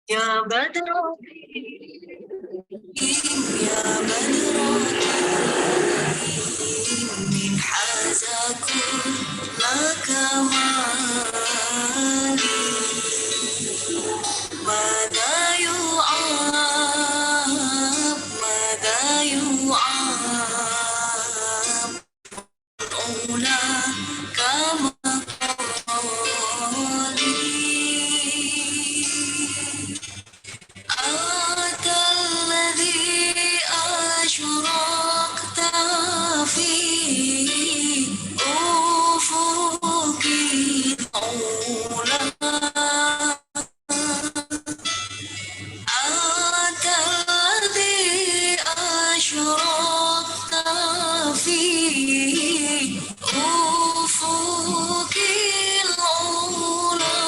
يا بدر يا بدر من حاز كل كمالي ماذا يعاب ماذا يعاب الأولى كما أنت الذي أشرقت في أفق الأولى أنت الذي أشرقت في أفق الأولى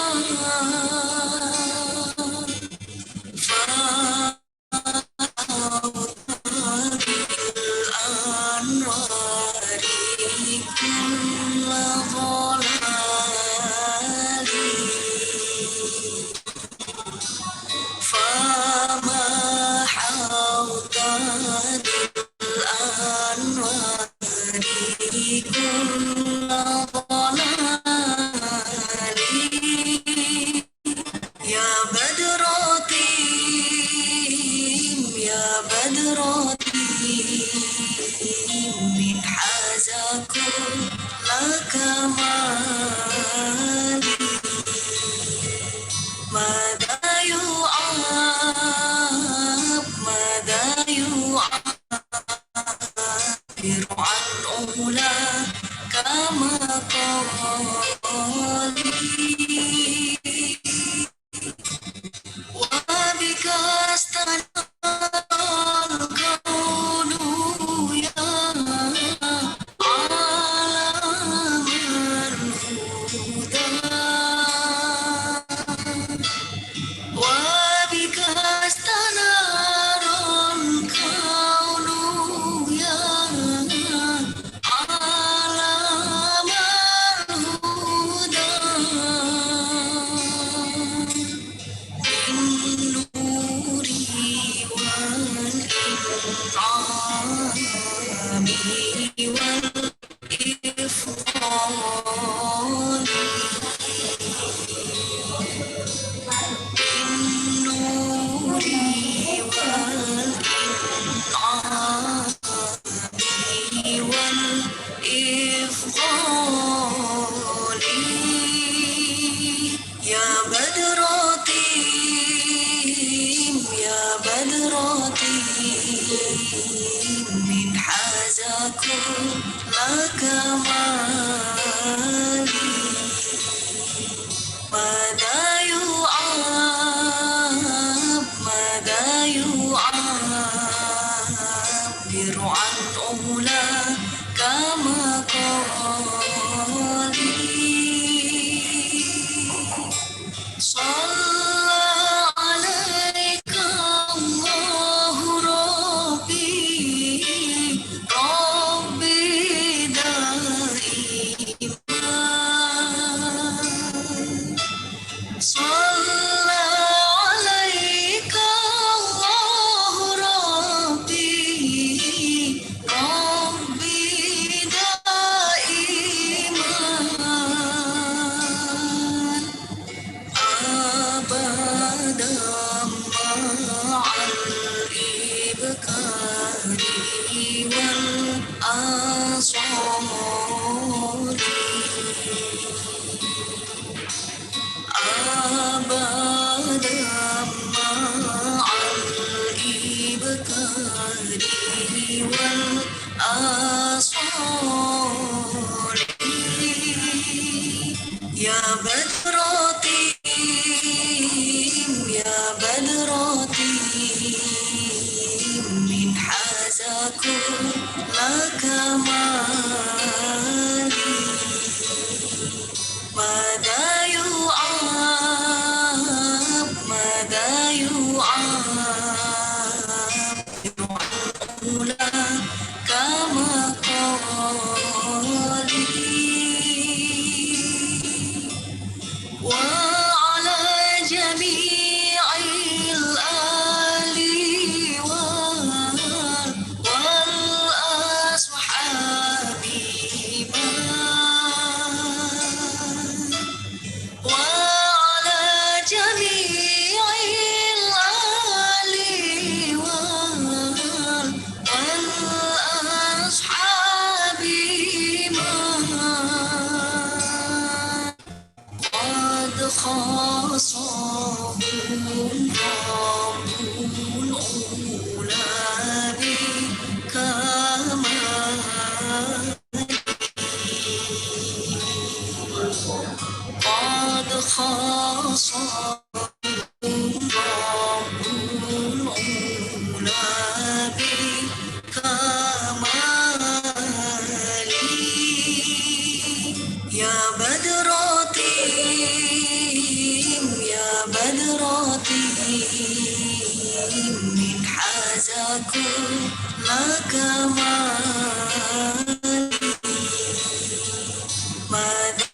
بالأنوار كل ضلال فما حوت بالأنوار كل ضلال يا بدرتي يا بدرتي من حاز كل كمالي ماذا يعاب ماذا يعبر عن أولى كما قالي وبك استنار الكون يا عالم الهدى وبك استنار الكون يا عالم الهدى بالنور والإنعام والإفضال بالنور والإنعام والإفضال يا بدرتي يا بدرتي من حاز كل كمالي ماذا يعاب ماذا يعبر عن أولى كما قالي صلى عليك الله ربي ربي دائما صلى عليك الله ربي ربي دائما أبدا مع الإبكار والأصال أبدا مع الإبكار والأصال يا بدرتي يا بدرتي من حاز كل كمالي ماذا يعاب ماذا يعبر عن أولى كما قالي وعلى جميع خاصهم رب الأولى بكمال قد خاصهم رب الأولى بكمال يا بدراتي يا بدراتي من حازكم لك ماذا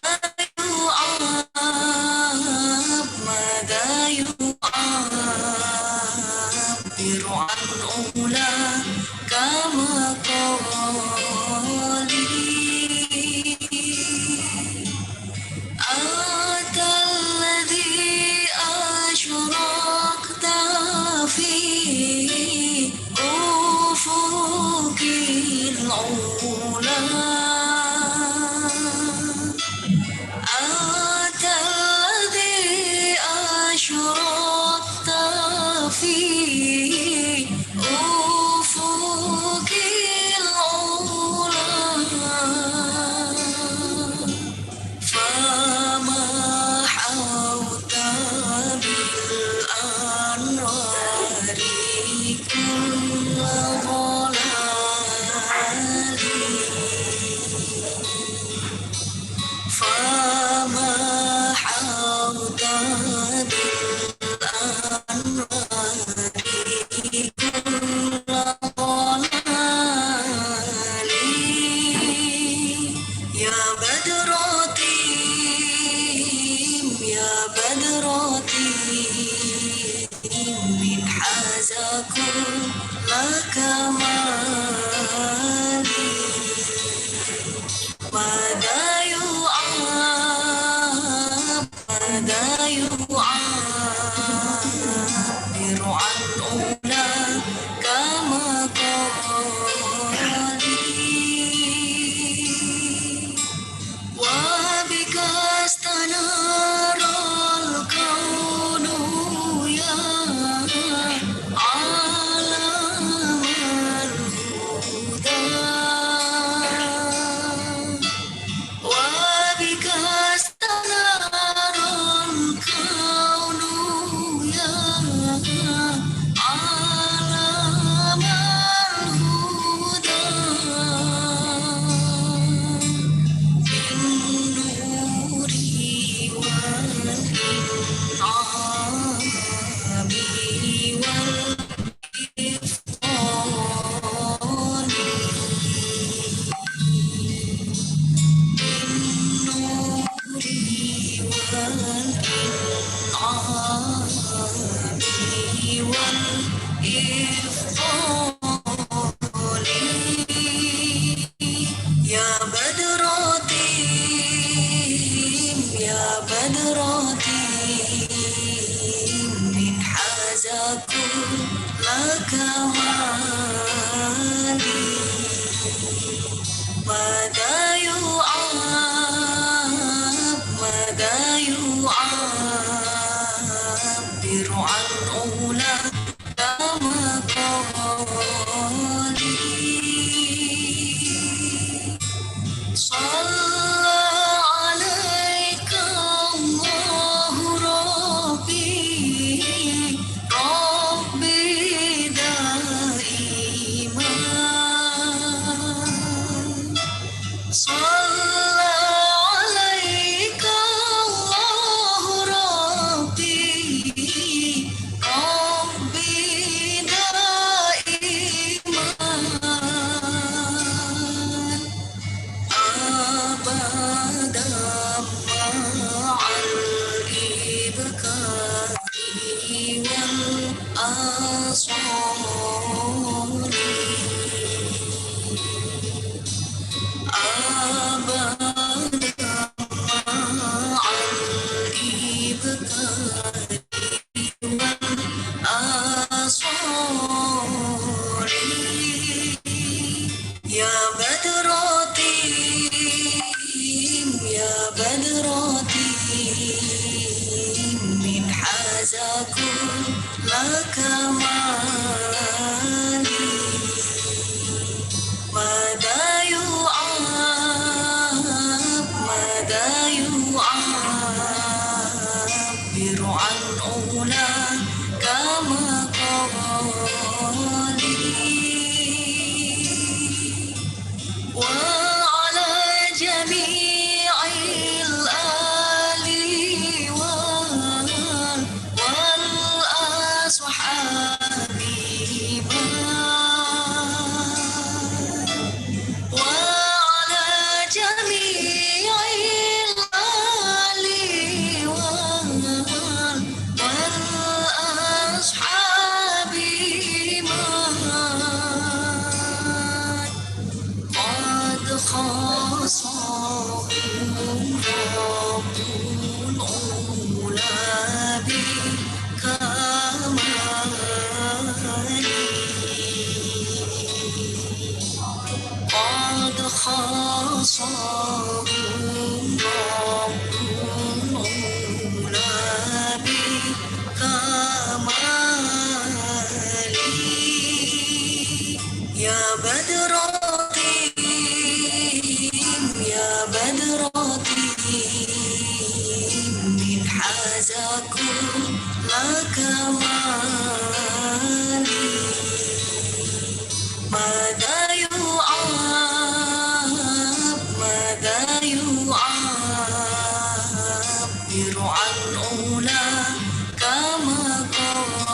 يعاب ماذا يعبر عن أولى كما قالي أنت الذي أشرقت في أفق العلا أنت الذي أشرقت في أفق العلا فما حوت بالأنوار كل ضلال فما حوت بالأنوار كل ضلال يا بدراتي يا بدراتي من حازكم لك مالي ماذا يعاب ماذا يعبر عن أولى كما قالي وبك استنار الكون يا عالم الهدى وبك استنار الكون يا عالم الهدى بالنور والإنعام والإفضال بالنور والإنعام والإفضال يا بدراتي يا بدراتي من حازكم لك مالي ماذا يعاب ماذا يعبر عن أولى كما قالي صلى عليك الله ربي ربي دائما صلى عليك الله ربي ربي دائما أبدا مع الإبكار والأصال أبدا مع الإبكار والأصال يا بدراتي يا بدراتي من حاز كل كمالي ماذا يعبر عن أولاك مقالي وعلى جميع الآل والأصحاب وعلى جميع الآل والأصحاب قد خاصهم رب الأولى بكمالي قد خاصهم رب الأولى بكمالي يا بدراتي يا بدراتي من حاز كل كمالي ماذا يعبر عن أولاك مقالي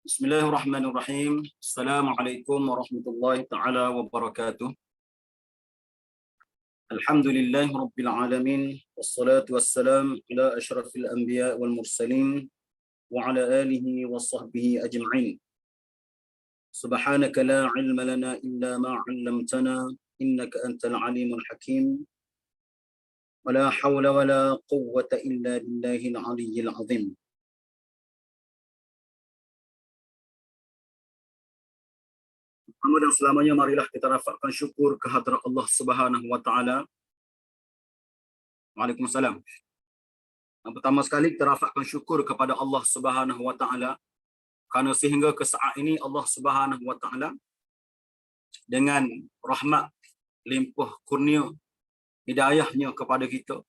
Bismillahirrahmanirrahim. Assalamualaikum warahmatullahi taala wabarakatuh. Alhamdulillahi rabbil alamin. Wassalatu wassalam ala asyrafil anbiya wal mursalin wa ala alihi wa sahbihi ajma'in. Subhanaka la ilma lana illa ma 'allamtana innaka antal alimul hakim. Wa la hawla wa la quwwata illa billahil aliyyil azim. Pertama dan selamanya marilah kita rafakkan syukur kehadrat Allah Subhanahu wa taala. Waalaikumsalam. Yang pertama sekali kita rafakkan syukur kepada Allah Subhanahu wa taala kerana sehingga ke saat ini Allah Subhanahu wa taala dengan rahmat limpah kurnia hidayahnya kepada kita,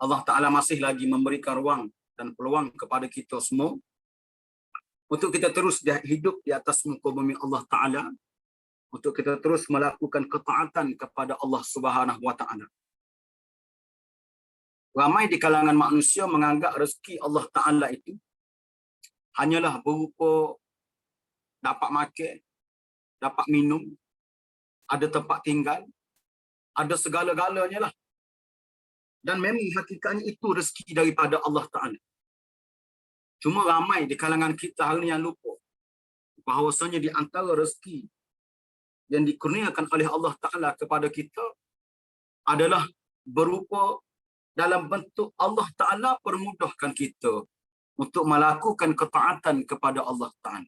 Allah taala masih lagi memberikan ruang dan peluang kepada kita semua untuk kita terus hidup di atas muka bumi Allah Ta'ala, untuk kita terus melakukan ketaatan kepada Allah Subhanahu Wa Ta'ala. Ramai di kalangan manusia menganggap rezeki Allah Ta'ala itu hanyalah berupa dapat makan, dapat minum, ada tempat tinggal, ada segala-galanya lah. Dan memang hakikatnya itu rezeki daripada Allah Ta'ala. Cuma ramai di kalangan kita hari ini yang lupa bahawasanya di antara rezeki yang dikurniakan oleh Allah Ta'ala kepada kita adalah berupa dalam bentuk Allah Ta'ala permudahkan kita untuk melakukan ketaatan kepada Allah Ta'ala.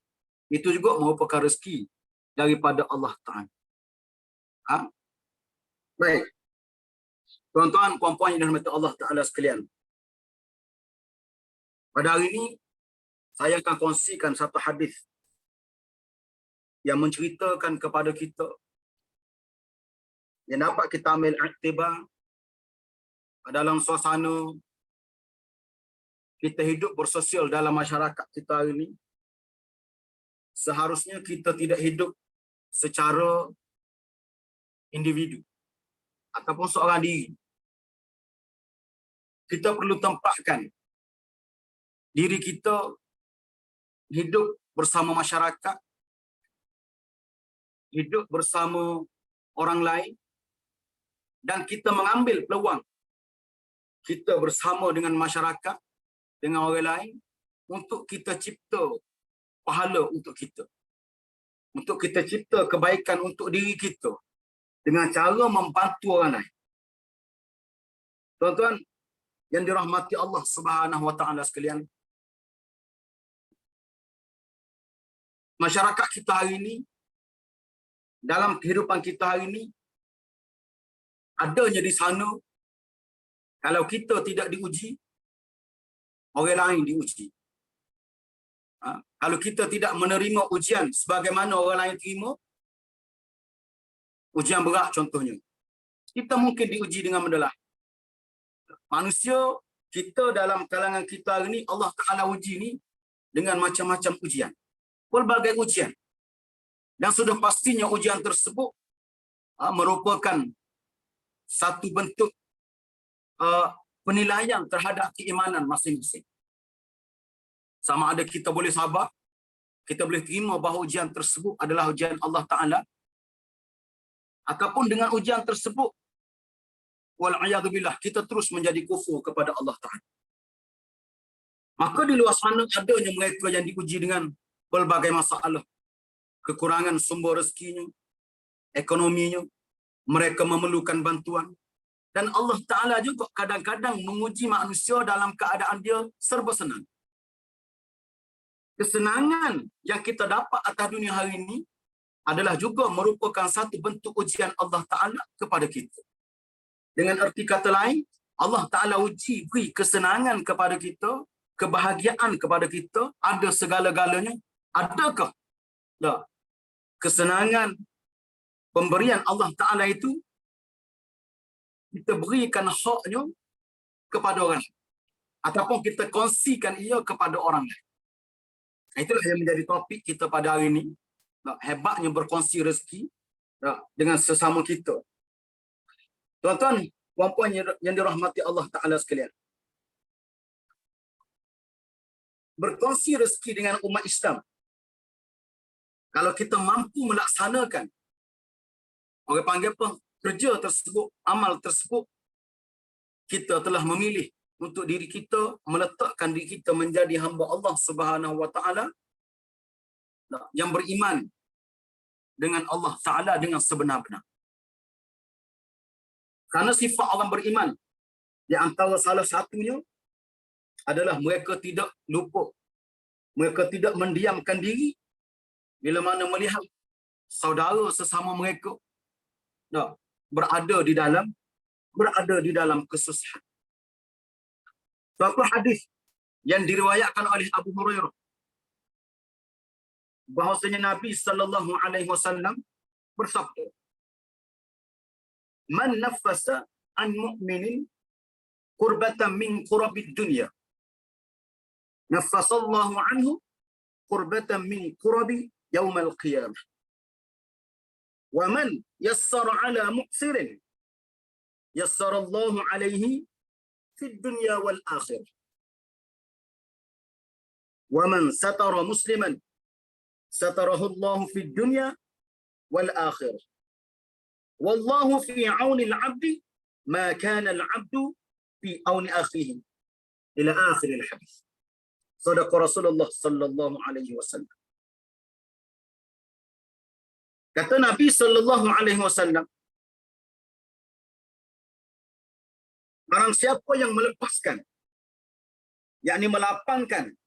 Itu juga merupakan rezeki daripada Allah Ta'ala. Baik. Tuan-tuan, puan-puan yang dirahmati Allah Ta'ala sekalian. Pada hari ini, saya akan kongsikan satu hadis yang menceritakan kepada kita yang dapat kita ambil iktibar dalam suasana kita hidup bersosial dalam masyarakat kita hari ini. Seharusnya kita tidak hidup secara individu ataupun seorang diri. Kita perlu tempatkan diri kita hidup bersama masyarakat, hidup bersama orang lain, dan kita mengambil peluang kita bersama dengan masyarakat, dengan orang lain, untuk kita cipta pahala untuk kita. Untuk kita cipta kebaikan untuk diri kita dengan cara membantu orang lain. Tuan-tuan yang dirahmati Allah Subhanahu wa taala sekalian, masyarakat kita hari ini, dalam kehidupan kita hari ini, adanya di sana, kalau kita tidak diuji, orang lain diuji. Kalau kita tidak menerima ujian sebagaimana orang lain terima, ujian berat contohnya, kita mungkin diuji dengan mendelah. Manusia, kita dalam kalangan kita hari ini, Allah Ta'ala uji ni dengan macam-macam ujian. Pelbagai ujian. Dan sudah pastinya ujian tersebut merupakan satu bentuk penilaian terhadap keimanan masing-masing. Sama ada kita boleh sabar, kita boleh terima bahawa ujian tersebut adalah ujian Allah Ta'ala, ataupun dengan ujian tersebut, wal'iyadzubillah, kita terus menjadi kufur kepada Allah Ta'ala. Maka di luar sana adanya mereka yang diuji dengan pelbagai masalah. Kekurangan sumber rezekinya, ekonominya, mereka memerlukan bantuan. Dan Allah Ta'ala juga kadang-kadang menguji manusia dalam keadaan dia serba senang. Kesenangan yang kita dapat atas dunia hari ini adalah juga merupakan satu bentuk ujian Allah Ta'ala kepada kita. Dengan erti kata lain, Allah Ta'ala uji, beri kesenangan kepada kita, kebahagiaan kepada kita, ada segala-galanya. Adakah kesenangan pemberian Allah Ta'ala itu kita berikan haknya kepada orang lain, ataupun kita kongsikan ia kepada orang lain? Itulah yang menjadi topik kita pada hari ini. Hebatnya berkongsi rezeki dengan sesama kita. Tuan-tuan, puan-puan yang dirahmati Allah Ta'ala sekalian, berkongsi rezeki dengan umat Islam, kalau kita mampu melaksanakan, orang panggil apa, kerja tersebut, amal tersebut, kita telah memilih untuk diri kita, meletakkan diri kita menjadi hamba Allah Subhanahu wa Ta'ala yang beriman dengan Allah Ta'ala dengan sebenar-benar. Karena sifat orang beriman, di antara salah satunya adalah mereka tidak lupa, mereka tidak mendiamkan diri bila mana melihat saudara sesama mereka berada di dalam kesusahan. Suatu hadis yang diriwayatkan oleh Abu Hurairah, bahwasanya Nabi sallallahu alaihi wasallam bersabda, "Man nafasa an mu'minin qurbatan min qurabid dunya, nafasallahu anhu qurbatan min qurabi yaumal qiyamah. Wa man yassara ala mu'sirin, yassarallahu alaihi fid dunya wal akhirah. Wa man satara musliman, satarahu Allah fid dunya wal akhirah. Wallahu fi auni al-'abdi ma kana al-'abdu fi auni akhihi." Ila akhir al-hadis. Sadaqa Rasulullah sallallahu alaihi wasallam. Kata Nabi sallallahu alaihi wasallam, barang siapa yang melepaskan, yakni melapangkan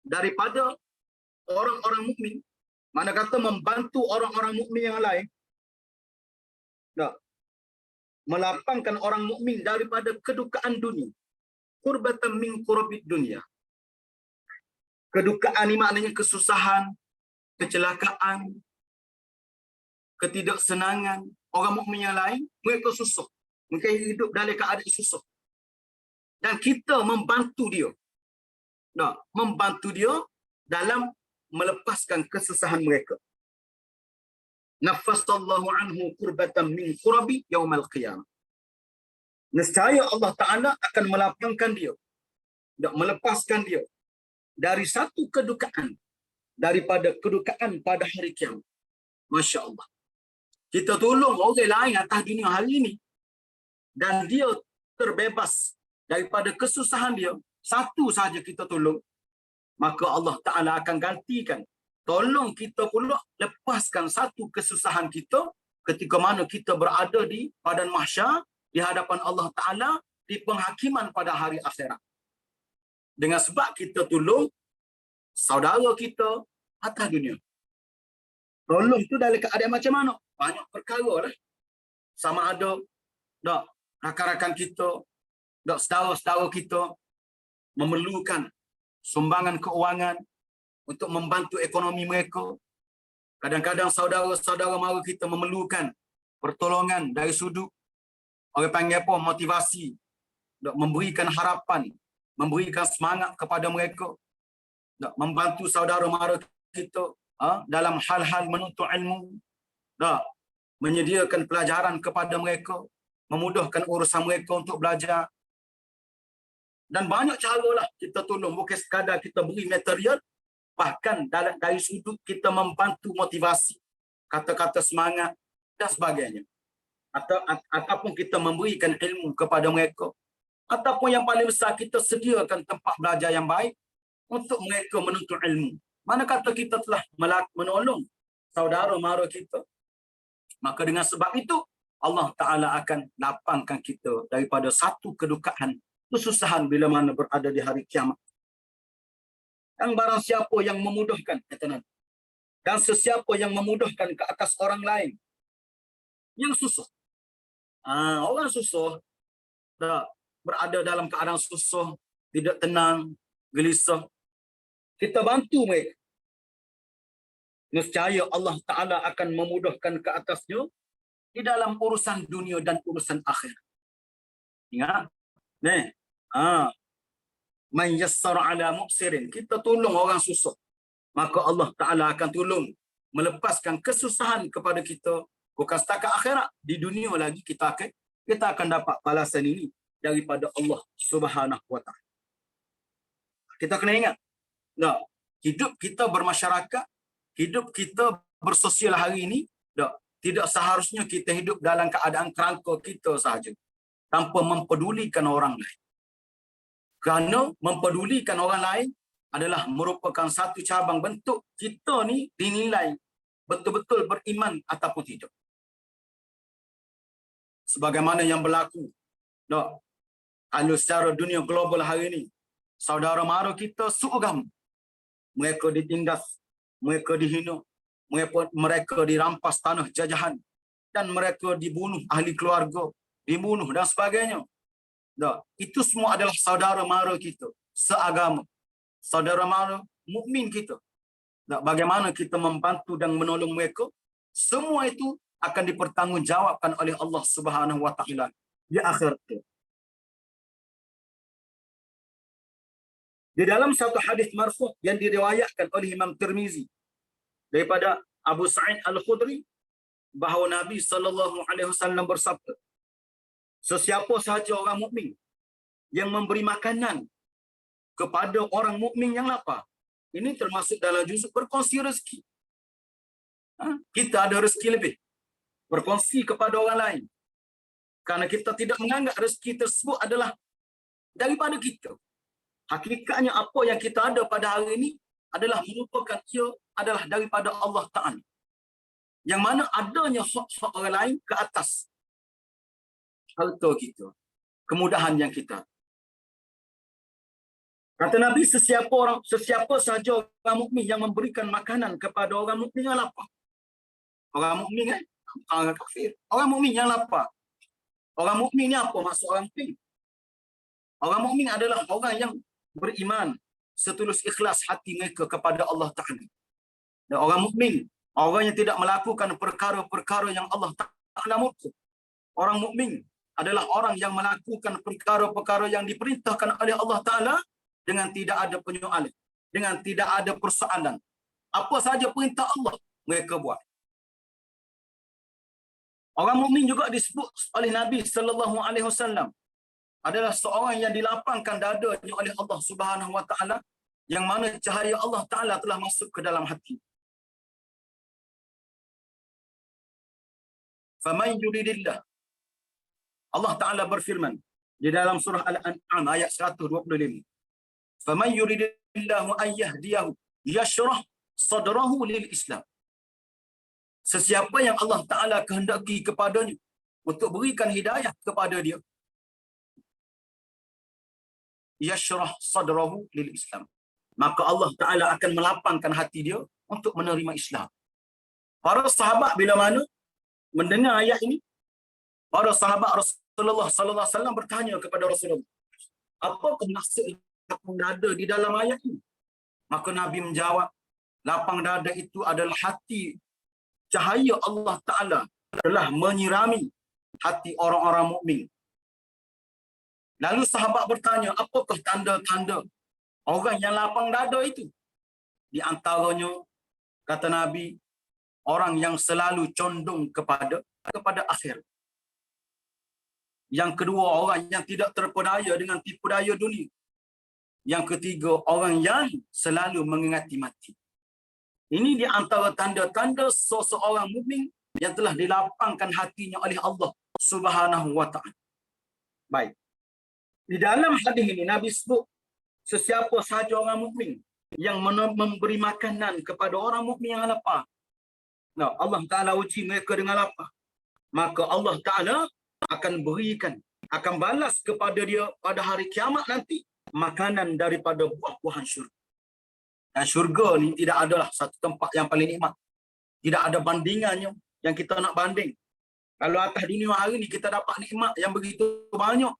daripada orang-orang mukmin, mana kata membantu orang-orang mukmin yang lain, melapangkan orang mukmin daripada kedukaan dunia, qurbatan min qurabid dunia. Kedukaan ini maknanya kesusahan, kecelakaan, ketidaksenangan, orang mukmin yang lain, mereka susah. Mereka hidup dalam keadaan susah. Dan kita membantu dia. Membantu dia dalam melepaskan kesusahan mereka. Nafasallahu anhu kurbatan min kurabi yaumal qiyamah. Nescaya Allah Ta'ala akan melapangkan dia, melepaskan dia dari satu kedukaan, daripada kedukaan pada hari kiamat. Masya Allah. Kita tolong orang lain atas dunia hari ini, dan dia terbebas daripada kesusahan dia, satu saja kita tolong, maka Allah Ta'ala akan gantikan. Tolong kita pula lepaskan satu kesusahan kita ketika mana kita berada di padang mahsyar, di hadapan Allah Ta'ala, di penghakiman pada hari akhirat. Dengan sebab kita tolong saudara kita atas dunia. Tolong tu dalam keadaan macam mana? Banyak perkara lah. Sama ada rakan-rakan kita, saudara-saudara kita memerlukan sumbangan keuangan untuk membantu ekonomi mereka. Kadang-kadang saudara-saudara mara kita memerlukan pertolongan dari sudut, orang panggil apa, motivasi, memberikan harapan, memberikan semangat kepada mereka, membantu saudara mara kita dalam hal-hal menuntut ilmu, menyediakan pelajaran kepada mereka, memudahkan urusan mereka untuk belajar. Dan banyak caralah kita tolong, bukan sekadar kita beri material, bahkan dari sudut kita membantu motivasi, kata-kata semangat dan sebagainya. Ataupun kita memberikan ilmu kepada mereka, ataupun yang paling besar kita sediakan tempat belajar yang baik untuk mereka menuntut ilmu. Mana kata kita telah menolong saudara mara kita, maka dengan sebab itu Allah Ta'ala akan lapangkan kita daripada satu kedukaan, kesusahan bila mana berada di hari kiamat. Dan barang siapa yang memudahkan, kata Nabi, dan sesiapa yang memudahkan ke atas orang lain yang susah. Orang susah, berada dalam keadaan susah, tidak tenang, gelisah, kita bantu mereka, nescaya Allah Ta'ala akan memudahkan ke atasnya di dalam urusan dunia dan urusan akhir. Ingat? Man yassara ala muqsirin. Kita tolong orang susah, maka Allah Ta'ala akan tolong melepaskan kesusahan kepada kita. Bukan setakat akhirat, di dunia lagi kita akan dapat balasan ini daripada Allah Subhanahu wa Ta'ala. Kita kena ingat, hidup kita bermasyarakat, hidup kita bersosial hari ini, tidak seharusnya kita hidup dalam keadaan kerangka kita sahaja, tanpa mempedulikan orang lain. Kerana mempedulikan orang lain adalah merupakan satu cabang bentuk kita ni dinilai betul-betul beriman ataupun tidak. Sebagaimana yang berlaku secara dunia global hari ini, saudara mara kita seagama, mereka ditindas, mereka dihina, mereka dirampas tanah jajahan, dan mereka dibunuh ahli keluarga, dibunuh dan sebagainya. Itu semua adalah saudara mara kita seagama, saudara mara mukmin kita. Bagaimana kita membantu dan menolong mereka, semua itu akan dipertanggungjawabkan oleh Allah Subhanahu wa Ta'ala di akhirat. Di dalam satu hadis marfu' yang diriwayatkan oleh Imam Tirmizi daripada Abu Sa'id Al-Khudri, bahawa Nabi sallallahu alaihi wasallam bersabda, sesiapa sahaja orang mukmin yang memberi makanan kepada orang mukmin yang lapar, ini termasuk dalam juzuk berkongsi rezeki. Kita ada rezeki lebih, berkongsi kepada orang lain, karena kita tidak menganggap rezeki tersebut adalah daripada kita. Hakikatnya apa yang kita ada pada hari ini adalah merupakan ia adalah daripada Allah Ta'ala, yang mana adanya hak-hak orang lain ke atas harta kita, kemudahan yang kita. Kata Nabi, sesiapa sahaja orang mukmin yang memberikan makanan kepada orang mukmin yang lapar. Orang mukmin orang kafir. Orang mukmin yang lapar. Orang mukmin ni apa maksud orang mukmin? Orang mukmin adalah orang yang beriman setulus ikhlas hati mereka kepada Allah Ta'ala. Dan orang mukmin, orang yang tidak melakukan perkara-perkara yang Allah Ta'ala murka. Orang mukmin adalah orang yang melakukan perkara-perkara yang diperintahkan oleh Allah Ta'ala dengan tidak ada penyoalan, dengan tidak ada persoalan. Apa saja perintah Allah, mereka buat. Orang mukmin juga disebut oleh Nabi sallallahu alaihi wasallam adalah seorang yang dilapangkan dadanya oleh Allah Subhanahu wa taala, yang mana cahaya Allah Taala telah masuk ke dalam hati. Faman yuridillah, Allah Taala berfirman di dalam surah Al-An'am ayat 125. Faman yuridillahu an yahdiyahu yashrah sadrahu lil Islam. Sesiapa yang Allah Ta'ala kehendaki kepadanya untuk berikan hidayah kepada dia, yashrah sadrahu lil Islam, maka Allah Ta'ala akan melapangkan hati dia untuk menerima Islam. Para sahabat bila mana mendengar ayat ini, para sahabat Rasulullah sallallahu alaihi wasallam bertanya kepada Rasulullah, apakah maksud lapang dada di dalam ayat ini? Maka Nabi menjawab, lapang dada itu adalah hati, cahaya Allah Ta'ala telah menyirami hati orang-orang mukmin. Lalu sahabat bertanya, apakah tanda-tanda orang yang lapang dada itu? Di antaranya, kata Nabi, orang yang selalu condong kepada akhir. Yang kedua, orang yang tidak terpedaya dengan tipu daya dunia. Yang ketiga, orang yang selalu mengingati mati. Ini di antara tanda-tanda seseorang mukmin yang telah dilapangkan hatinya oleh Allah Subhanahu wa taala. Baik. Di dalam hadis ini Nabi sebut sesiapa sahaja orang mukmin yang memberi makanan kepada orang mukmin yang lapar. Nah, Allah Taala uji mereka dengan lapar. Maka Allah Taala akan balas kepada dia pada hari kiamat nanti makanan daripada buah-buahan syurga. Dan syurga ni tidak adalah satu tempat yang paling nikmat. Tidak ada bandingannya yang kita nak banding. Kalau atas dunia hari ni kita dapat nikmat yang begitu banyak.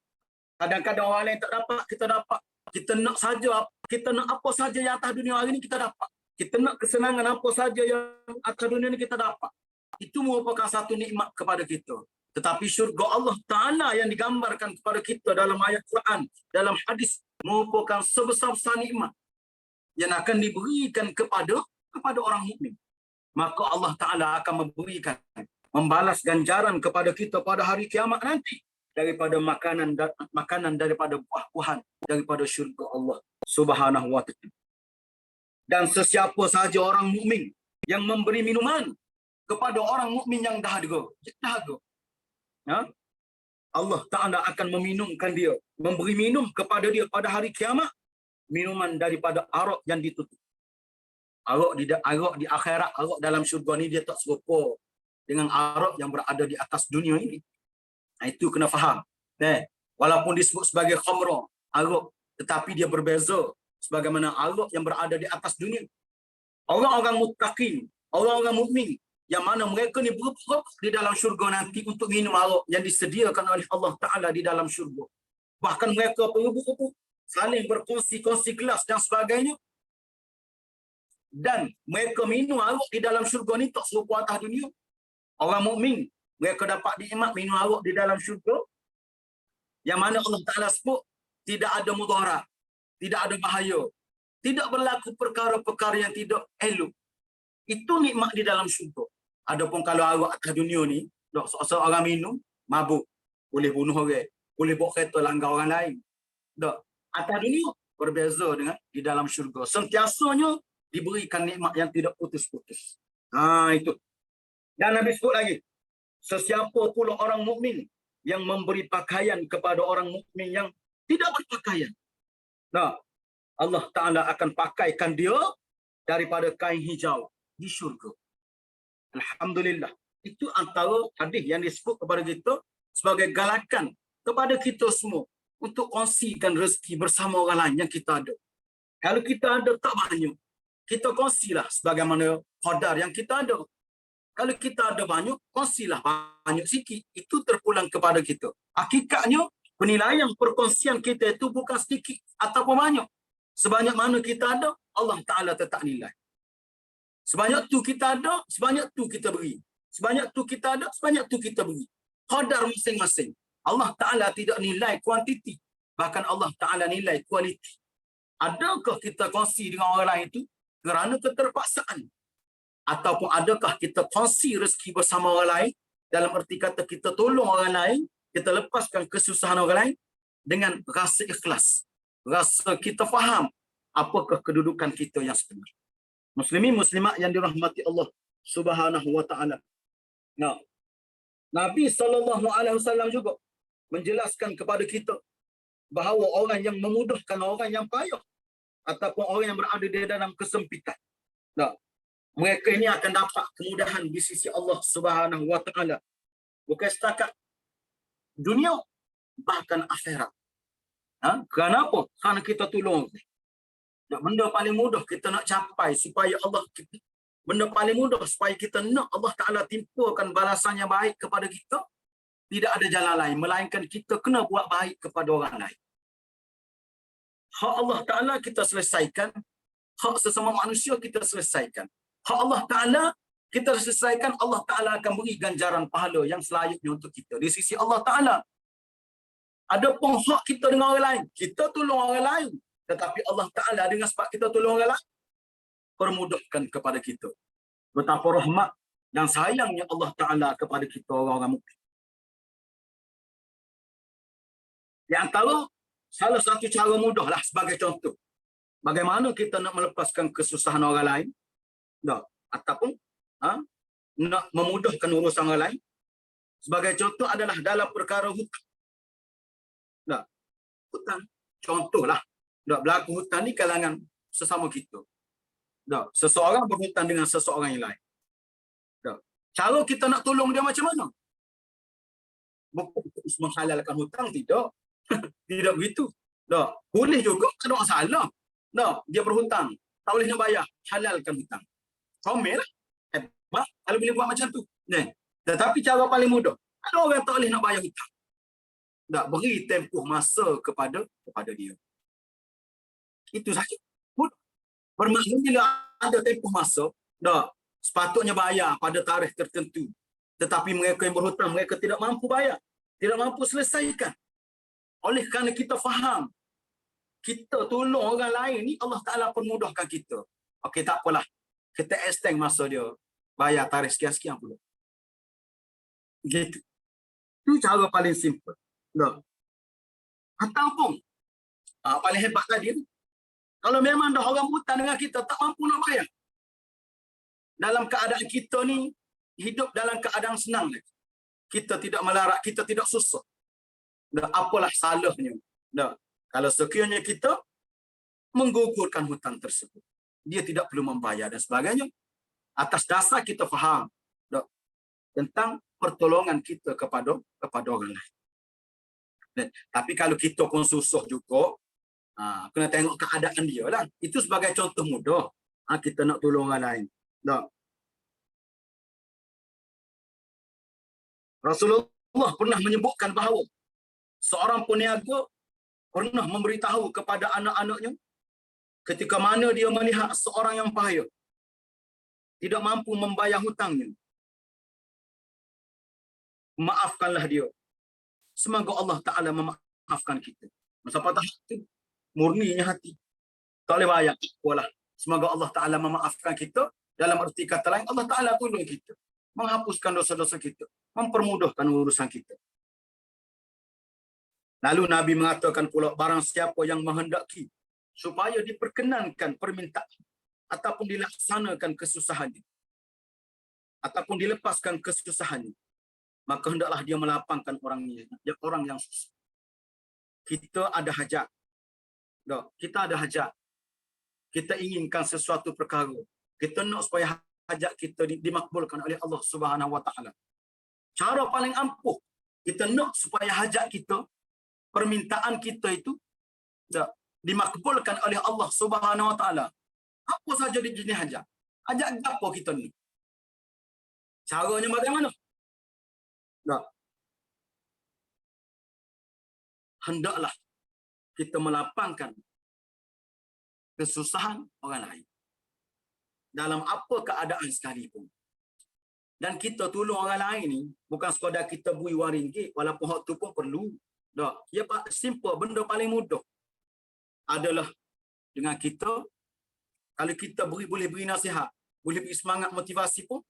Kadang-kadang orang lain tak dapat, kita dapat. Kita nak apa saja yang atas dunia hari ni kita dapat. Kita nak kesenangan apa saja yang atas dunia ni kita dapat. Itu merupakan satu nikmat kepada kita. Tetapi syurga Allah Ta'ala yang digambarkan kepada kita dalam ayat Quran, dalam hadis, merupakan sebesar-besar nikmat yang akan diberikan kepada orang mukmin. Maka Allah Ta'ala akan membalas ganjaran kepada kita pada hari kiamat nanti daripada makanan daripada buah-buahan daripada syurga Allah Subhanahu wa taala. Dan sesiapa sahaja orang mukmin yang memberi minuman kepada orang mukmin yang dahaga, ya, Allah Ta'ala akan meminumkan dia, memberi minum kepada dia pada hari kiamat minuman daripada arak yang ditutup. Arak di akhirat, arak dalam syurga ni dia tak serupa dengan arak yang berada di atas dunia ini. Itu kena faham. Walaupun disebut sebagai khamra, arak, tetapi dia berbeza sebagaimana arak yang berada di atas dunia. Orang-orang muttaqin, orang-orang mukmin yang mana mereka ni berebut di dalam syurga nanti untuk minum arak yang disediakan oleh Allah Ta'ala di dalam syurga. Bahkan mereka berebut saling berkongsi gelas dan sebagainya. Dan mereka minum arak di dalam syurga ni tak serupa atas dunia. Orang mukmin mereka dapat nikmat minum arak di dalam syurga yang mana Allah Ta'ala sebut tidak ada mudarat, tidak ada bahaya, tidak berlaku perkara-perkara yang tidak elok. Itu nikmat di dalam syurga. Adapun kalau arak atas dunia ni, seorang minum, mabuk, boleh bunuh orang, boleh bawa kereta langgar orang lain. Atas dunia berbeza dengan di dalam syurga. Sentiasanya diberikan nikmat yang tidak putus-putus. Itu. Dan Nabi sebut lagi, sesiapa pula orang mukmin yang memberi pakaian kepada orang mukmin yang tidak berpakaian, Allah Ta'ala akan pakaikan dia daripada kain hijau di syurga. Alhamdulillah. Itu antara hadis yang disebut kepada kita sebagai galakan kepada kita semua untuk kongsikan rezeki bersama orang lain yang kita ada. Kalau kita ada tak banyak, kita kongsilah sebagaimana qadar yang kita ada. Kalau kita ada banyak, kongsilah banyak sikit. Itu terpulang kepada kita. Hakikatnya, penilaian perkongsian kita itu bukan sedikit ataupun banyak. Sebanyak mana kita ada, Allah Ta'ala tetap nilai. Sebanyak tu kita ada, sebanyak tu kita beri. Sebanyak tu kita ada, sebanyak tu kita beri. Qadar masing-masing. Allah Ta'ala tidak nilai kuantiti. Bahkan Allah Ta'ala nilai kualiti. Adakah kita kongsi dengan orang lain itu kerana keterpaksaan? Ataupun adakah kita kongsi rezeki bersama orang lain dalam erti kata kita tolong orang lain, kita lepaskan kesusahan orang lain dengan rasa ikhlas, rasa kita faham apakah kedudukan kita yang sebenar. Muslimin muslimat yang dirahmati Allah Subhanahu wa taala. Nah, Nabi SAW juga menjelaskan kepada kita bahawa orang yang memudahkan orang yang payah ataupun orang yang berada di dalam kesempitan, nah, mereka ini akan dapat kemudahan di sisi Allah Subhanahu wa taala. Bukan setakat dunia, bahkan akhirat. Kenapa? Kerana kita tolong. Benda paling mudah kita nak capai supaya Allah kita, benda paling mudah supaya kita nak Allah Ta'ala timpakan balasan yang baik kepada kita, tidak ada jalan lain melainkan kita kena buat baik kepada orang lain. Hak Allah Ta'ala kita selesaikan, hak sesama manusia kita selesaikan. Hak Allah Ta'ala kita selesaikan, Allah Ta'ala akan beri ganjaran pahala yang selayaknya untuk kita di sisi Allah Ta'ala. Adapun hak kita dengan orang lain, kita tolong orang lain, tetapi Allah Ta'ala dengan sebab kita tolong orang lain, permudahkan kepada kita. Betapa rahmat dan sayangnya Allah Ta'ala kepada kita orang-orang mukmin. Di antara salah satu cara mudahlah sebagai contoh, bagaimana kita nak melepaskan kesusahan orang lain, ataupun nak memudahkan urusan orang lain. Sebagai contoh adalah dalam perkara hutang. Hutang, contohlah. Berlaku hutang ni kalangan sesama kita. Seseorang berhutang dengan seseorang yang lain. Cara kita nak tolong dia macam mana? Bukan menghalalkan hutang, tidak. Tidak begitu. Boleh juga, tak ada masalah. Dia berhutang, tak boleh nak bayar, halalkan hutang. Comel lah. Hebat kalau boleh buat macam tu. Tetapi cara paling mudah, ada orang tak boleh nak bayar hutang. Beri tempoh masa kepada dia. Itu saja. Bermakna bila ada tempoh masa, sepatutnya bayar pada tarikh tertentu. Tetapi mereka yang berhutang, mereka tidak mampu bayar, tidak mampu selesaikan. Oleh kerana kita faham, kita tolong orang lain ni, Allah Ta'ala permudahkan kita. Okey, tak apalah. Kita extend masa dia, bayar tarikh sekian-sekian pula. Gitu. Itu cara paling simple. Ataupun, paling hebat tadi, kalau memang dah orang hutang dengan kita, tak mampu nak bayar. Dalam keadaan kita ni, hidup dalam keadaan senang. Kita tidak melarat, kita tidak susah. Apalah salahnya. Kalau sekiranya kita menggugurkan hutang tersebut, dia tidak perlu membayar dan sebagainya. Atas dasar kita faham tentang pertolongan kita kepada orang lain. Tapi kalau kita pun susah juga, kena tengok keadaan dia lah. Itu sebagai contoh mudah. Kita nak tolong orang lain. Rasulullah pernah menyebutkan bahawa seorang peniaga pernah memberitahu kepada anak-anaknya ketika mana dia melihat seorang yang payah, tidak mampu membayar hutangnya, maafkanlah dia. Semoga Allah Ta'ala memaafkan kita. Masa patah hati, murninya hati, tak boleh bayar, apalah. Semoga Allah Ta'ala memaafkan kita. Dalam erti kata lain, Allah Ta'ala tolong kita, menghapuskan dosa-dosa kita, mempermudahkan urusan kita. Lalu Nabi mengatakan pula, barang siapa yang menghendaki supaya diperkenankan permintaan ataupun dilaksanakan kesusahannya, ataupun dilepaskan kesusahannya, maka hendaklah dia melapangkan orang yang susah. Kita ada hajat. Kita ada hajat. Kita inginkan sesuatu perkara. Kita nak supaya hajat kita dimakbulkan oleh Allah Subhanahu Wa Taala. Cara paling ampuh kita nak supaya hajat kita, permintaan kita itu dimakbulkan oleh Allah Subhanahu Wa Taala. Apa saja jenis hajat? Hajat apa kita ni? Caranya bagaimana? Hendaklah kita melapangkan kesusahan orang lain dalam apa keadaan sekalipun. Dan kita tolong orang lain ni bukan sekadar kita beri wang ringgit, walaupun hak tu pun perlu. Tak. Ya simple, benda paling mudah adalah dengan kita, kalau kita boleh beri nasihat, boleh beri semangat motivasi pun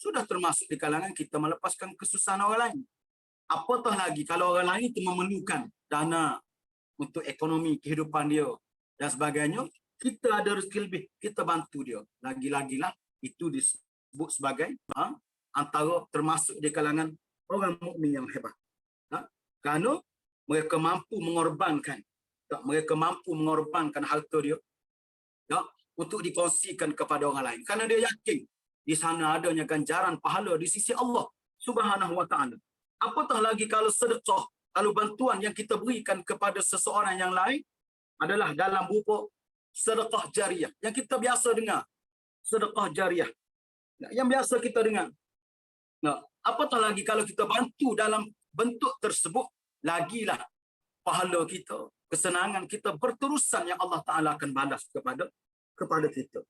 sudah termasuk di kalangan kita melepaskan kesusahan orang lain. Apatah lagi kalau orang lain itu memerlukan dana untuk ekonomi kehidupan dia dan sebagainya, kita ada rezeki lebih, kita bantu dia. Lagi-lagilah itu disebut sebagai antara termasuk di kalangan orang mukmin yang hebat. Kerana mereka mampu mengorbankan harta dia untuk dikongsikan kepada orang lain. Kerana dia yakin di sana adanya ganjaran pahala di sisi Allah Subhanahu Wa Taala. Apatah lagi kalau sedekah, kalau bantuan yang kita berikan kepada seseorang yang lain adalah dalam berupa sedekah jariah yang kita biasa dengar. Sedekah jariah yang biasa kita dengar. Apatah lagi kalau kita bantu dalam bentuk tersebut, lagilah pahala kita, kesenangan kita berterusan yang Allah Ta'ala akan balas kepada kita.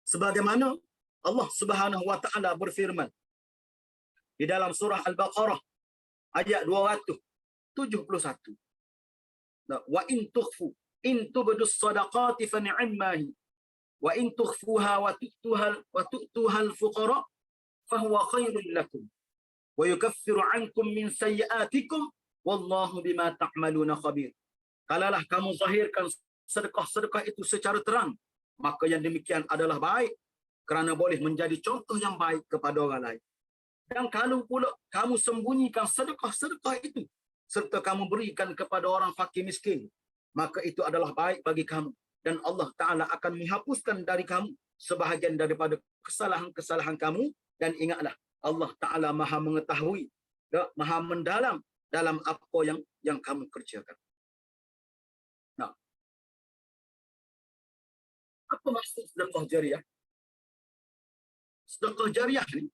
Sebagaimana Allah Subhanahu Wa Ta'ala berfirman di dalam surah Al-Baqarah ayat 271. Wa in tukhfu in tubdu sadaqati fa ni'mahi wa in tukhfuha wa tu'tuha al-fuqara fa huwa khairul lakum wa yukaffiru 'ankum min sayyi'atikum wallahu bima ta'maluna khabir. Kalaulah kamu zahirkan sedekah-sedekah itu secara terang, maka yang demikian adalah baik kerana boleh menjadi contoh yang baik kepada orang lain. Dan kalau pula kamu sembunyikan sedekah-sedekah itu serta kamu berikan kepada orang fakir miskin, maka itu adalah baik bagi kamu dan Allah Ta'ala akan menghapuskan dari kamu sebahagian daripada kesalahan-kesalahan kamu. Dan ingatlah, Allah Ta'ala maha mengetahui, maha mendalam dalam apa yang kamu kerjakan. Nah, apa maksud sedekah jariah? Sedekah jariah ni,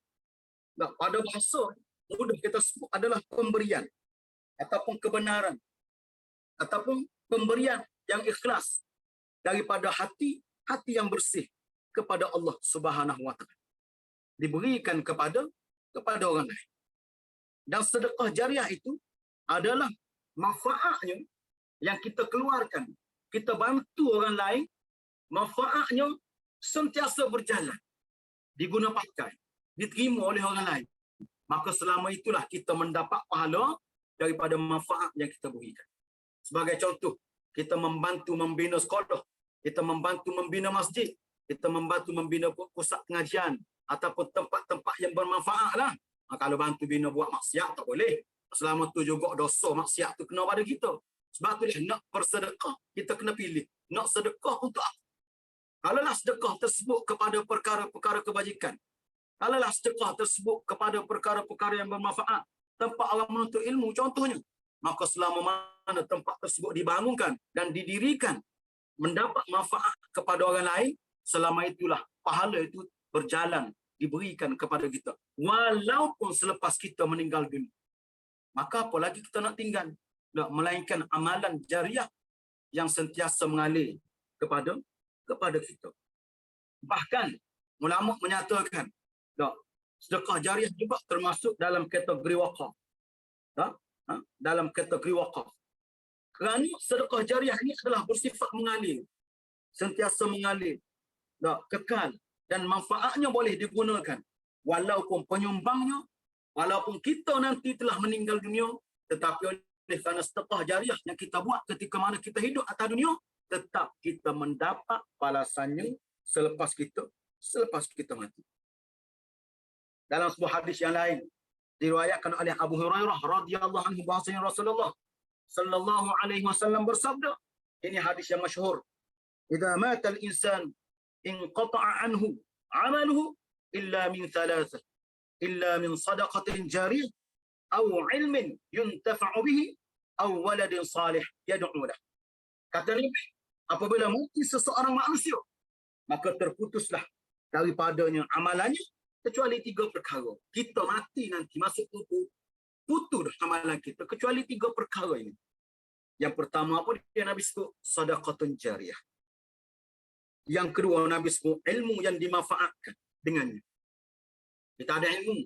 pada bahasa mudah kita sebut adalah pemberian ataupun kebenaran ataupun pemberian yang ikhlas daripada hati yang bersih kepada Allah Subhanahu Wa Taala, diberikan kepada orang lain. Dan sedekah jariah itu adalah manfaatnya yang kita keluarkan, kita bantu orang lain, manfaatnya sentiasa berjalan, diguna pakai, diterima oleh orang lain. Maka selama itulah kita mendapat pahala daripada manfaat yang kita berikan. Sebagai contoh, kita membantu membina sekolah, kita membantu membina masjid, kita membantu membina pusat pengajian ataupun tempat-tempat yang bermanfaat lah. Kalau bantu bina buat maksiat tak boleh. Selama tu juga dosa maksiat tu kena pada kita. Sebab tu nak bersedekah, kita kena pilih. Nak sedekah untuk apa? Kalaulah sedekah tersebut kepada perkara-perkara kebajikan, kalaulah sedekah tersebut kepada perkara-perkara yang bermanfaat, tempat orang menuntut ilmu contohnya, maka selama mana tempat tersebut dibangunkan dan didirikan mendapat manfaat kepada orang lain, selama itulah pahala itu berjalan, diberikan kepada kita walaupun selepas kita meninggal dunia. Maka apa lagi kita nak tinggal, melainkan amalan jariah yang sentiasa mengalir kepada kita. Bahkan ulama menyatakan sedekah jariah juga termasuk dalam kategori wakaf. Dalam kategori wakaf. Kerana sedekah jariah ini adalah bersifat mengalir, sentiasa mengalir, kekal, dan manfaatnya boleh digunakan walaupun penyumbangnya, walaupun kita nanti telah meninggal dunia, tetapi oleh kerana sedekah jariah yang kita buat ketika mana kita hidup atas dunia, tetap kita mendapat balasannya selepas kita mati. Dalam sebuah hadis yang lain diriwayatkan oleh Abu Hurairah radhiyallahu anhu bahwasanya Rasulullah sallallahu alaihi wasallam bersabda, ini hadis yang masyhur, "Idza mata al-insan inqata'a anhu 'amaluhu illa min thalathah, illa min sadaqatin jariyah aw 'ilmin yuntafa'u bihi aw waladin salih yad'u lahu." Kata Nabi, apabila mati seseorang manusia, maka terputuslah daripadanya amalannya kecuali 3 perkara. Kita mati nanti masuk kubur, putus dah amalan kita kecuali 3 perkara ini. Yang pertama apa dia Nabi sebut? Sadaqatun jariyah. Yang kedua Nabi sebut ilmu yang dimanfaatkan dengannya. Kita ada ilmu.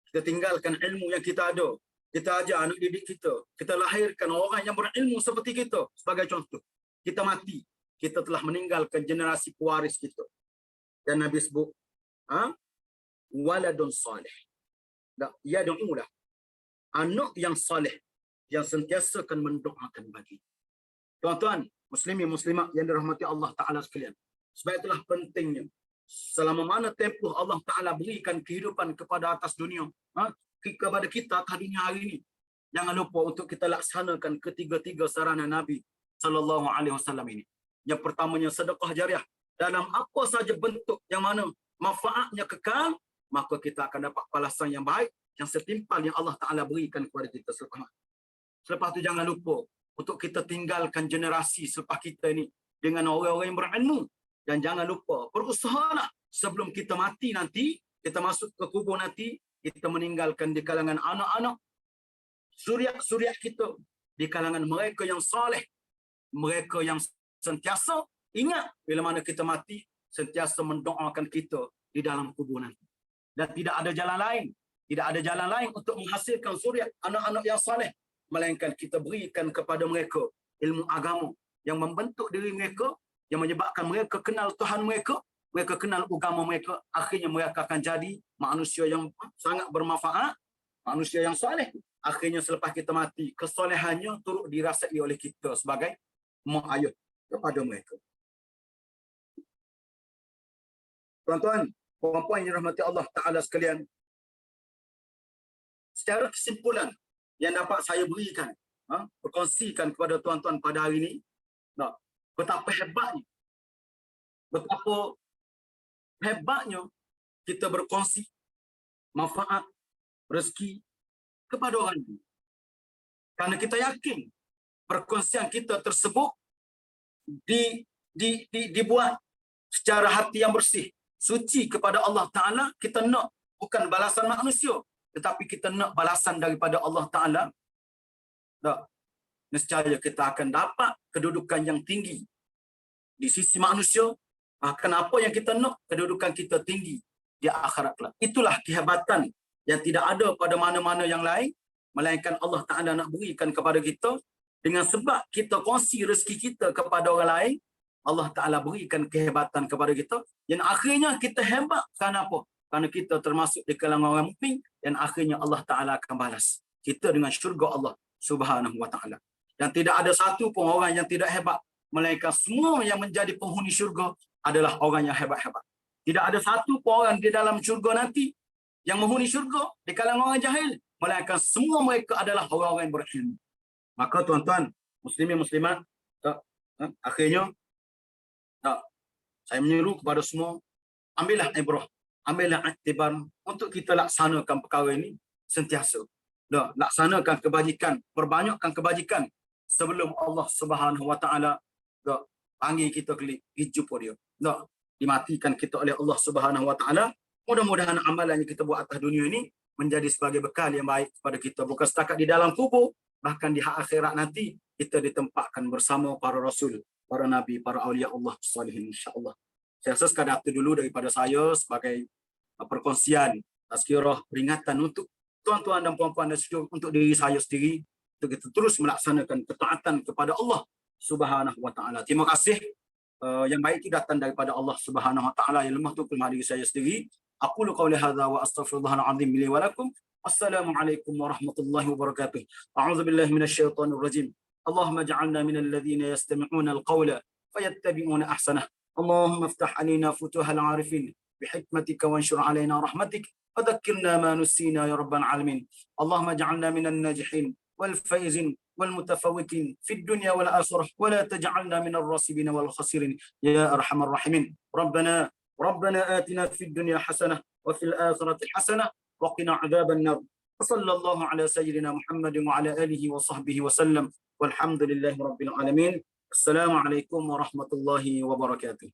Kita tinggalkan ilmu yang kita ada. Kita ajar anak didik kita. Kita lahirkan orang yang berilmu seperti kita. Sebagai contoh. Kita mati. Kita telah meninggalkan generasi pewaris kita. Dan Nabi sebut, waladun salih. Ya do'ulah. Anak yang salih. Yang sentiasa akan mendoakan bagi. Tuan-tuan, muslimin muslimat yang dirahmati Allah Ta'ala sekalian. Sebab itulah pentingnya. Selama mana tempoh Allah Ta'ala berikan kehidupan kepada atas dunia. Kepada kita atas dunia hari ini. Jangan lupa untuk kita laksanakan ketiga-tiga saranan Nabi Sallallahu Alaihi Wasallam ini. Yang pertamanya sedekah jariah. Dalam apa saja bentuk yang mana manfaatnya kekal, maka kita akan dapat balasan yang baik, yang setimpal yang Allah Ta'ala berikan kepada kita selepas. Selepas itu jangan lupa untuk kita tinggalkan generasi selepas kita ini dengan orang-orang yang berilmu. Dan jangan lupa, berusahalah sebelum kita mati nanti, kita masuk ke kubur nanti, kita meninggalkan di kalangan anak-anak, suriat-suriat kita, di kalangan mereka yang saleh, mereka yang sentiasa ingat bila mana kita mati, sentiasa mendoakan kita di dalam kubur nanti. Dan tidak ada jalan lain untuk menghasilkan suriat anak-anak yang saleh, melainkan kita berikan kepada mereka ilmu agama yang membentuk diri mereka, yang menyebabkan mereka kenal Tuhan mereka, mereka kenal agama mereka, akhirnya mereka akan jadi manusia yang sangat bermanfaat, manusia yang saleh. Akhirnya selepas kita mati, kesolehannya turut dirasai oleh kita sebagai mak ayah kepada mereka. Tuan-tuan, puan-puan yang dirahmati Allah Ta'ala sekalian, secara kesimpulan yang dapat saya berikan, berkongsikan kepada tuan-tuan pada hari ini, betapa hebatnya kita berkongsi manfaat, rezeki kepada orang lain. Karena kita yakin perkongsian kita tersebut dibuat secara hati yang bersih, suci kepada Allah Ta'ala. Kita nak bukan balasan manusia, tetapi kita nak balasan daripada Allah Ta'ala. Nescaya kita akan dapat kedudukan yang tinggi di sisi manusia. Kenapa yang kita nak kedudukan kita tinggi di akhirat kelak? Itulah kehebatan yang tidak ada pada mana-mana yang lain, melainkan Allah Ta'ala nak berikan kepada kita. Dengan sebab kita kongsi rezeki kita kepada orang lain, Allah Ta'ala berikan kehebatan kepada kita. Dan akhirnya kita hebat. Kenapa? Kerana kita termasuk di kalangan orang mukmin, dan akhirnya Allah Ta'ala akan balas kita dengan syurga Allah Subhanahu Wa Ta'ala. Dan tidak ada satu pun orang yang tidak hebat, melainkan semua yang menjadi penghuni syurga adalah orang yang hebat-hebat. Tidak ada satu pun orang di dalam syurga nanti yang menghuni syurga di kalangan orang jahil, melainkan semua mereka adalah orang-orang yang berilmu. Maka tuan-tuan, muslimin muslimat, akhirnya saya menyeru kepada semua, ambillah ibrah, ambillah iktibar untuk kita laksanakan perkara ini sentiasa. Laksanakan kebajikan, perbanyakkan kebajikan sebelum Allah Subhanahu Wa Ta'ala panggil kita ke jumpa dia. Dimatikan kita oleh Allah Subhanahu Wa Ta'ala. Mudah-mudahan amalan yang kita buat atas dunia ini menjadi sebagai bekal yang baik kepada kita. Bukan setakat di dalam kubur, bahkan di akhirat nanti kita ditempatkan bersama para rasul, para nabi, para awliya Allah salihin, insya-Allah. Saya rasa sekadar itu dulu daripada saya sebagai perkongsian, tazkirah, peringatan untuk tuan-tuan dan puan-puan dan saudara, untuk diri saya sendiri, untuk kita terus melaksanakan ketaatan kepada Allah Subhanahu Wa Ta'ala. Terima kasih. Yang baik itu datang daripada Allah Subhanahu Wa Ta'ala, yang lemah itu kelemahan diri saya sendiri. Aqulu qawli hadza wa astaghfirullahal azim li wa lakum. Assalamualaikum warahmatullahi wabarakatuh. A'udzu billahi minasyaitonir rajim. Allahumma ij'alna minal ladzina yastami'una al-qawla fayattabi'una ahsanah. Allahumma iftah 'alaina futuhal 'arifin bihikmatika wanshur 'alaina rahmatik fadhakkirna ma nusina ya rabbal alamin. Allahumma ij'alna minal najihin wal faizin والمتفوقين في الدنيا والآخرة ولا تجعلنا من الراسبين والخاسرين يا أرحم الراحمين. ربنا آتنا في الدنيا حسنة وفي الآخرة حسنة وقنا عذاب النار. وصلى الله على سيدنا محمد وعلى آله وصحبه وسلم والحمد لله رب العالمين. السلام عليكم ورحمة الله وبركاته.